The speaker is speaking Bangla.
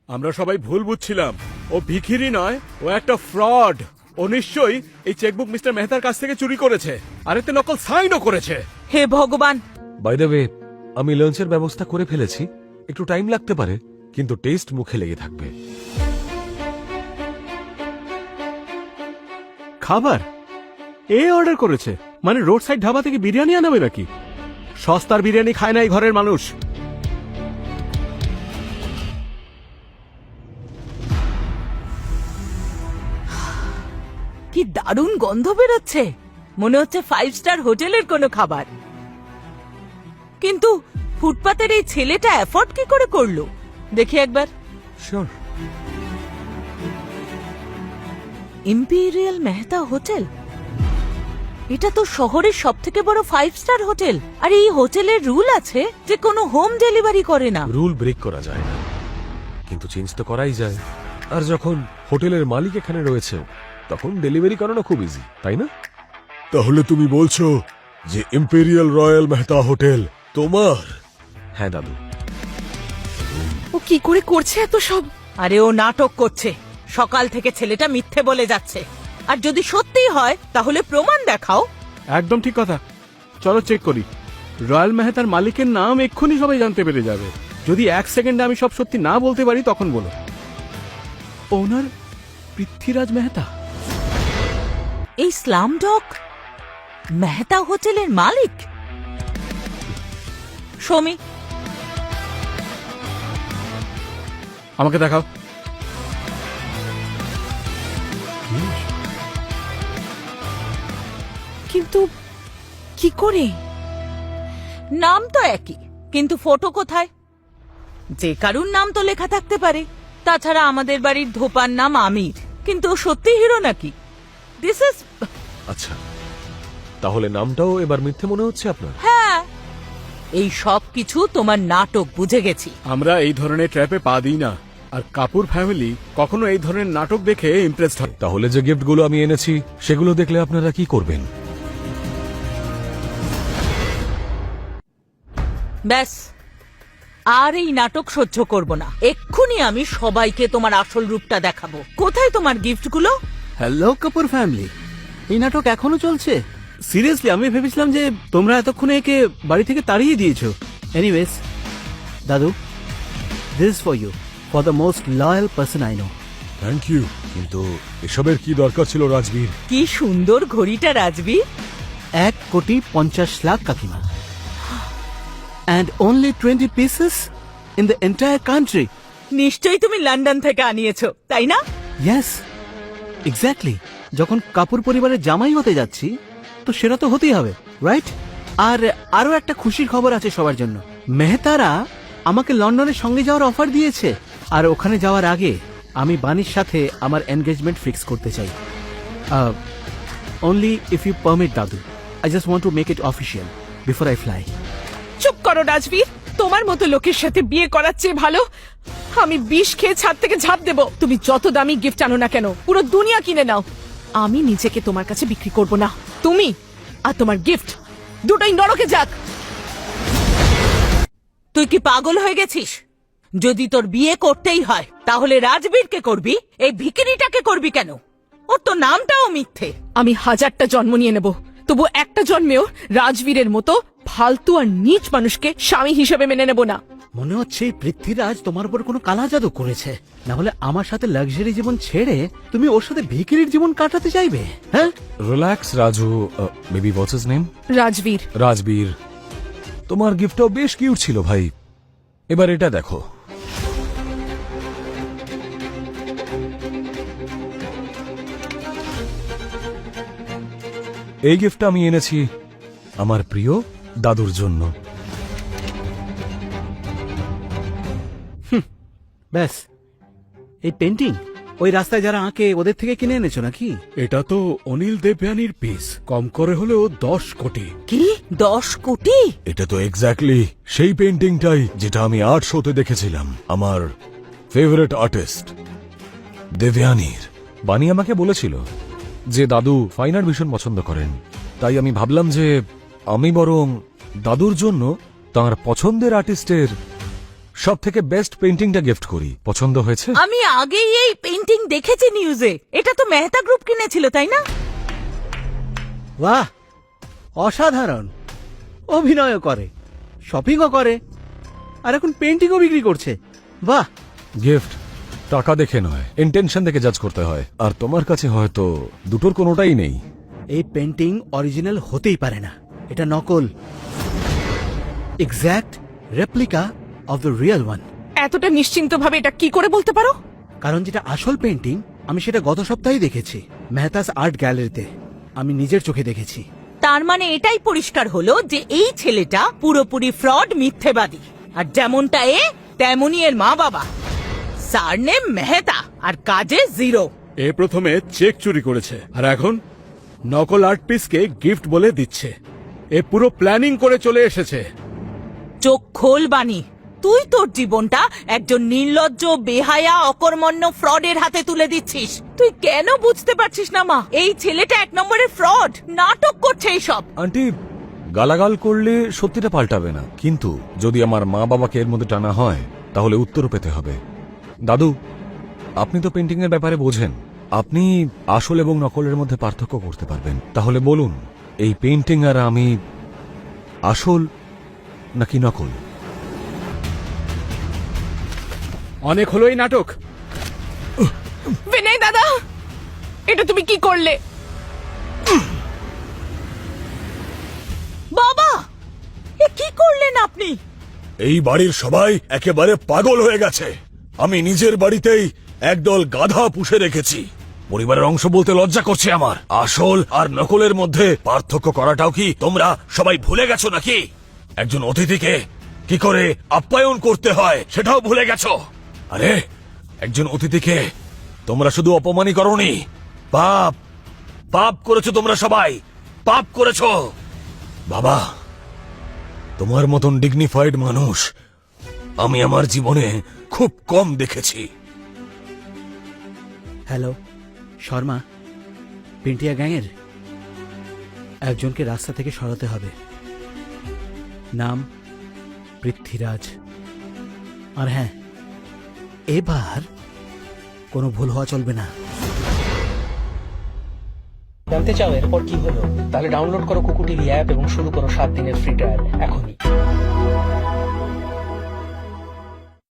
আমরা সবাই ভুল বুঝছিলাম। ও ভিখিরি নয়, ও একটা ফ্রড। ও নিশ্চয়ই এই চেকবুক মিস্টার মেহতার কাছ থেকে চুরি করেছে, আর এতে নকল সাইনও করেছে। হে ভগবান! বাই দ্য ওয়ে, আমি লাঞ্চের ব্যবস্থা করে ফেলেছি। একটু টাইম লাগতে পারে, কিন্তু টেস্ট মুখে লেগে থাকবে। খাবার এ অর্ডার করেছে? মানে রোড সাইড ধাবা থেকে বিরিয়ানি আনাবে নাকি? সস্তার বিরিয়ানি খায় না এই ঘরের মানুষ। কি দারুণ গন্ধ বেরোচ্ছে, মনে হচ্ছে 5 স্টার হোটেলের কোনো খাবার। কিন্তু ফুটপাতের এই ছেলেটা এফোর্ড কি করে করলো? দেখি একবার। শিওর। ইম্পেরিয়াল মেহতা হোটেল, এটা তো শহরের সব থেকে বড় 5 স্টার হোটেল। আর এই হোটেলের রুল আছে যে কোনো হোম ডেলিভারি করে না। রুল ব্রেক করা যায় না, কিন্তু চেঞ্জ তো করাই যায়। আর যখন হোটেলের মালিক এখানে রয়েছে, তখন ডেলিভারি করানো খুব ইজি, তাই না? তাহলে তুমি বলছো যে ইম্পেরিয়াল রয়্যাল মেহতা হোটেল তোমার? হ্যাঁ দাদু। ও কি করে করছে এত সব? আরে ও নাটক করছে। সকাল থেকে ছেলেটা মিথ্যে বলে যাচ্ছে। আর যদি সত্যিই হয় তাহলে প্রমাণ দেখাও। একদম ঠিক কথা। চলো চেক করি। রয়্যাল মেহতার মালিকের নাম এক্ষুনি সবাই জানতে পেরে যাবে। যদি 1 সেকেন্ডে আমি সব সত্যি না বলতে পারি, তখন বলো। ওনার পৃথ্বীরাজ মেহতা। এই স্লামডগ মেহতা হোটেলের মালিক? সমি, আমাকে দেখাও। কিন্তু কি করে? নাম তো একই, কিন্তু ফটো কোথায়? যে কারুর নাম তো লেখা থাকতে পারে। তাছাড়া আমাদের বাড়ির ধোপার নাম আমির, কিন্তু ও সত্যি হিরো নাকি? দিস ইজ... আচ্ছা, তাহলে নামটাও এবার মিথ্যে মনে হচ্ছে আপনার? হ্যাঁ, এই সব কিছু তোমার নাটক, বুঝে গেছি। আমরা এই ধরনের ট্র্যাপে পা দিই না, আর কাপুর ফ্যামিলি কখনো এই ধরনের নাটক দেখে ইমপ্রেসড হয়। তাহলে যে গিফটগুলো আমি এনেছি, সেগুলো দেখলে আপনারা কি করবেন? ব্যাস, আর এই নাটক সহ্য করব না। এক্ষুনি আমি সবাইকে তোমার আসল রূপটা দেখাবো। কোথায় তোমার গিফটগুলো? হ্যালো কাপুর ফ্যামিলি, এই নাটক এখনো চলছে? সিরিয়াসলি, আমি ভেবেছিলাম যে তোমরা এতক্ষণে একে বাড়ি থেকে তাড়িয়ে দিয়েছো। এনিওয়েজ দাদু, this for you, for the most loyal person I know. Thank you. কিন্তু এসবের কি দরকার ছিল রাজবীর? কি সুন্দর ঘড়িটা রাজবীর। 1,50,00,000 কাকিমা, and only 20 pieces in the entire country. নিশ্চয়ই তুমি লন্ডন থেকে আনিয়েছো, তাই না? Yes, exactly. যখন কাপুর পরিবারের জামাই হতে যাচ্ছি, তো সেটা তো হতেই হবে, রাইট? আর আরো একটা খুশির খবর আছে সবার জন্য। মেহতারা আমাকে লন্ডনের সঙ্গে যাওয়ার অফার দিয়েছে, আর ওখানে যাওয়ার আগে আমি বানির সাথে আমার এনগেজমেন্ট ফিক্স করতে চাই। অনলি ইফ ইউ পারমিট দাদু, I just want to make it official before I fly. চুপ করো রাজবীর, তোমার মতো লোকের সাথে বিয়ে করার চেয়ে ভালো আমি বিষ খেয়ে ছাদ থেকে ঝাঁপ দেব। তুমি যত দামি গিফট আনো না কেন, পুরো দুনিয়া কিনে নাও, আমি নিজেকে তোমার কাছে বিক্রি করব না। তুমি আর তোমার গিফট দুটোই নরকে যাক। তুই কি পাগল হয়ে গেছিস? যদি তোর বিয়ে করতেই হয়, তাহলে রাজবীরকে করবি, এই ভিখিরিটাকে করবি কেন? ওর তো নামটাও মিথ্যে। আমি 1000টা জন্ম নিয়ে নেব, তবু একটা জন্মেও রাজবীরের মতো ফালতু আর নীচ মানুষকে স্বামী হিসেবে মেনে নেব না। মনে হচ্ছে এই পৃথ্বীরাজ তোমার উপর কোনো কালা জাদু করেছে, না হলে আমার সাথে লাক্সারি জীবন ছেড়ে তুমি ওর সাথে ভিখিরির জীবন কাটাতে চাইবে? হ্যাঁ, রিল্যাক্স রাজু। বেবি, হোয়াটস হিজ নেম? রাজবীর। রাজবীর, তোমার গিফটটাও বেশ কিউট ছিল ভাই। এবার এটা দেখো। এই গিফটটা আমি এনেছি আমার প্রিয় দাদুর জন্য। ব্যাস, এই পেন্টিং ওই রাস্তায় যারা আঁকে ওদের থেকে কিনে এনেছো নাকি? এটা তো অনিল দেবযানীর পিস, কম করে হলেও 10 কোটি। কি 10 কোটি? এটা তো এক্স্যাক্টলি সেই পেন্টিংটাই যেটা আমি আর্ট শোতে দেখেছিলাম আমার ফেভারিট আর্টিস্ট দেবযানীর। বানি আমাকে বলেছিল যে দাদু ফাইন আর্ট ভীষণ পছন্দ করেন, তাই আমি ভাবলাম যে আমি বরং দাদুর জন্য তাঁর পছন্দের আর্টিস্টের সব থেকে বেস্ট পেন্টিংটা গিফট করি, পছন্দ হয়েছে? আমি আগেই এই পেন্টিং দেখেছি নিউজে। এটা তো মেহতা গ্রুপ কিনেছিল, তাই না? বাহ, অসাধারণ। অভিনয়ও করে, শপিংও করে, আর এখন পেন্টিংও বিক্রি করছে। বাহ। গিফট টাকা দেখে নয়, ইন্টেনশন দেখে জাজ করতে হয়, আর তোমার কাছে হয়তো দুটোর কোনোটাই নেই। এই পেন্টিং অরিজিনাল হতেই পারে না, এটা নকল। Exact replica of the real one. এতটা নিশ্চিন্তভাবে এটা কি করে বলতে পারো? কারণ যেটা আসল পেন্টিং আমি সেটা গত সপ্তাহেই দেখেছি মেহতাস আর্ট গ্যালারিতে। আমি নিজের চোখে দেখেছি। তার মানে এটাই পরিষ্কার হলো যে এই ছেলেটা পুরোপুরি ফ্রড, মিথ্যেবাদী। আর যেমনটা তেমনই এর মা বাবা। সারনেম মেহতা আর কাজে জিরো। এ প্রথমে চেক চুরি করেছে আর এখন নকল আর্ট পিসকে গিফট বলে দিচ্ছে। এ পুরো প্ল্যানিং করে চলে এসেছে। চোখ খোল বানি, তুই তোর জীবনটা একজন নির্লজ্জ, বেহায়া, অকর্মণ্য ফ্রডের হাতে তুলে দিচ্ছিস। তুই কেন বুঝতে পারছিস না মা? এই ছেলেটা 1 নম্বরের ফ্রড, নাটক করছে এইসব। আন্টি, গালাগাল করলে সত্যিটা পাল্টাবে না, কিন্তু যদি আমার মা বাবাকে এর মধ্যে টানা হয় তাহলে উত্তরও পেতে হবে। দাদু, আপনি তো পেন্টিং এর ব্যাপারে বোঝেন, আপনি আসল এবং নকলের মধ্যে পার্থক্য করতে পারবেন। তাহলে বলুন, এই পেন্টিং আর আমি আসল নাকি নকল? অনেক হলো এই নাটক। বিনয় দাদা, এটা তুমি কি করলে? বাবা, এ কি করলেন আপনি? এই বাড়ির সবাই একেবারে পাগল হয়ে গেছে। আমি নিজের বাড়িতেই একদল গাধা পুষে রেখেছি। পরিবারের অংশ বলতে লজ্জা করছে আমার। আসল আর নকলের মধ্যে পার্থক্য করাটাও কি তোমরা সবাই ভুলে গেছো নাকি? একজন অতিথিকে কি করে আপ্যায়ন করতে হয় সেটাও ভুলে গেছো। আরে, একজন অতিথিকে তোমরা শুধু অপমানই করোনি, পাপ পাপ করেছো। তোমরা সবাই পাপ করেছো। বাবা, তোমার মতন ডিগনিফাইড মানুষ আমি আমার জীবনে খুব কম দেখেছি। হ্যালো শর্মা, পেন্টিয়া গ্যাংয়ের একজনকে রাস্তা থেকে সরাতে হবে। নাম পৃথ্বীরাজ। আর হ্যাঁ, এবার কোনো ভুল হওয়া চলবে না। জানতে চাও এরপর কি হলো? তাহলে ডাউনলোড করো কুকুর টিভি অ্যাপ এবং শুরু করো 7 দিনের ফ্রি ট্রায়াল এখনই।